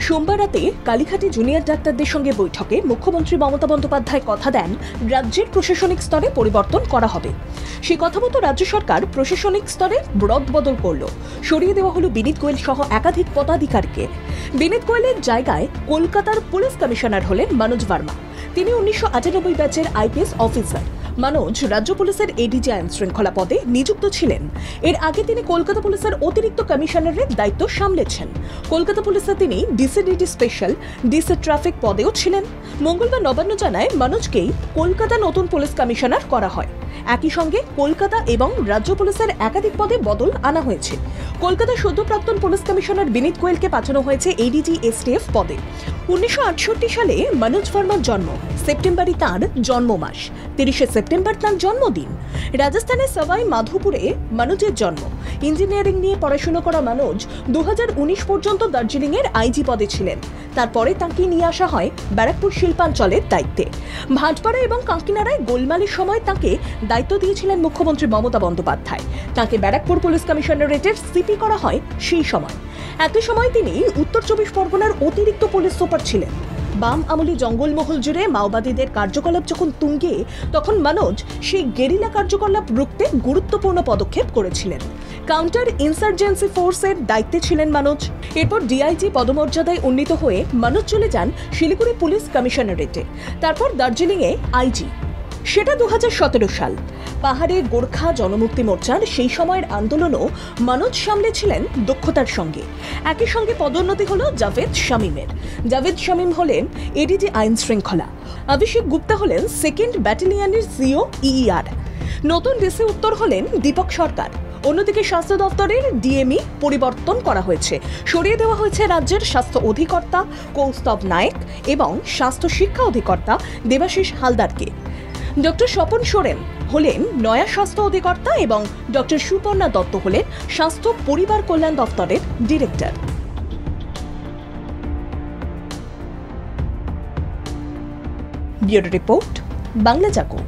সোমবার রাতে কালীঘাটে জুনিয়র ডাক্তারদের সঙ্গে বৈঠকে মুখ্যমন্ত্রী মমতা বন্দ্যোপাধ্যায় কথা দেন রাজ্যের প্রশাসনিক স্তরে পরিবর্তন করা হবে। সেই কথা মতো রাজ্য সরকার প্রশাসনিক স্তরে রদবদল করল। সরিয়ে দেওয়া হলো বিনীত গোয়েল সহ একাধিক পদাধিকারীকে। বিনীত গোয়েলের জায়গায় কলকাতার পুলিশ কমিশনার হলেন মনোজ ভার্মা। তিনি 1998 ব্যাচের আইপিএস অফিসার। মনোজ রাজ্য পুলিশের এডিজি আইন শৃঙ্খলা পদে নিযুক্ত ছিলেন। এর আগে তিনি কলকাতা পুলিশের অতিরিক্ত কমিশনারের দায়িত্ব সামলেছেন। কলকাতা পুলিশে তিনি ডিসিডিটি স্পেশাল ডিসি ট্রাফিক পদেও ছিলেন। মঙ্গলবার নবান্ন জানায় মনোজকেই কলকাতা নতুন পুলিশ কমিশনার করা হয়। একই সঙ্গে কলকাতা এবং রাজ্য পুলিশের একাধিক পদে বদল আনা হয়েছে। কলকাতার সদ্য প্রাক্তন পুলিশ কমিশনার বিনীত গোয়েলকে পাঠানো হয়েছে এডিজি এসটিএফ পদে। 1968 সালে মনোজ ভার্মার জন্ম। সেপ্টেম্বরই তাঁর জন্ম মাস। 30 সেপ্টেম্বর তাঁর জন্মদিন। রাজস্থানের সবাই মাধোপুরে মনোজের জন্ম। ইঞ্জিনিয়ারিং নিয়ে পড়াশোনা করা মনোজ 2019 পর্যন্ত দার্জিলিংয়ের আইজি পদে ছিলেন। তারপরে তাঁকে নিয়ে আসা হয় ব্যারাকপুর শিল্পাঞ্চলের দায়িত্বে। ভাটপাড়া এবং কাঁকিনাড়ায় গোলমালের সময় তাঁকে দায়িত্ব দিয়েছিলেন মুখ্যমন্ত্রী মমতা বন্দ্যোপাধ্যায়। তাঁকে ব্যারাকপুর পুলিশ কমিশনারেটের সিপি করা হয় সেই সময়। একই সময় তিনি উত্তর 24 পরগনার অতিরিক্ত পুলিশ সুপার ছিলেন। বাম আমলে জঙ্গলমহল জুড়ে মাওবাদীদের কার্যকলাপ যখন তুঙ্গে, তখন মনোজ সেই গেরিলা কার্যকলাপ রুখতে গুরুত্বপূর্ণ পদক্ষেপ করেছিলেন। কাউন্টার ইনসার্জেন্সি ফোর্সের দায়িত্বে ছিলেন মনোজ। এরপর ডিআইজি পদমর্যাদায় উন্নীত হয়ে মনোজ চলে যান শিলিগুড়ি পুলিশ কমিশনারেটে, তারপর দার্জিলিংয়ে আইজি। সেটা 2017 সাল। পাহাড়ে গোর্খা জনমুক্তি মোর্চার সেই সময়ের আন্দোলনও মনোজ সামলেছিলেন দক্ষতার সঙ্গে। একই সঙ্গে পদোন্নতি হলো জাভেদ শামীমের। জাভেদ শামীম হলেন এডিজি আইন শৃঙ্খলা। অভিষেক গুপ্তা হলেন 2nd ব্যাটালিয়নের সিও ইইআর। নতুন ডিসি উত্তর হলেন দীপক সরকার। অন্যদিকে স্বাস্থ্য দপ্তরের ডিএমই পরিবর্তন করা হয়েছে। সরিয়ে দেওয়া হয়েছে রাজ্যের স্বাস্থ্য অধিকর্তা কৌস্তব নায়েক এবং স্বাস্থ্য শিক্ষা অধিকর্তা দেবাশিস হালদারকে। ডক্টর স্বপন সোরেন হলেন নয়া স্বাস্থ্য অধিকর্তা এবং ডক্টর সুপর্ণা দত্ত হলেন স্বাস্থ্য পরিবার কল্যাণ দপ্তরের ডিরেক্টর। ব্যুরো রিপোর্ট, বাংলা জাগো।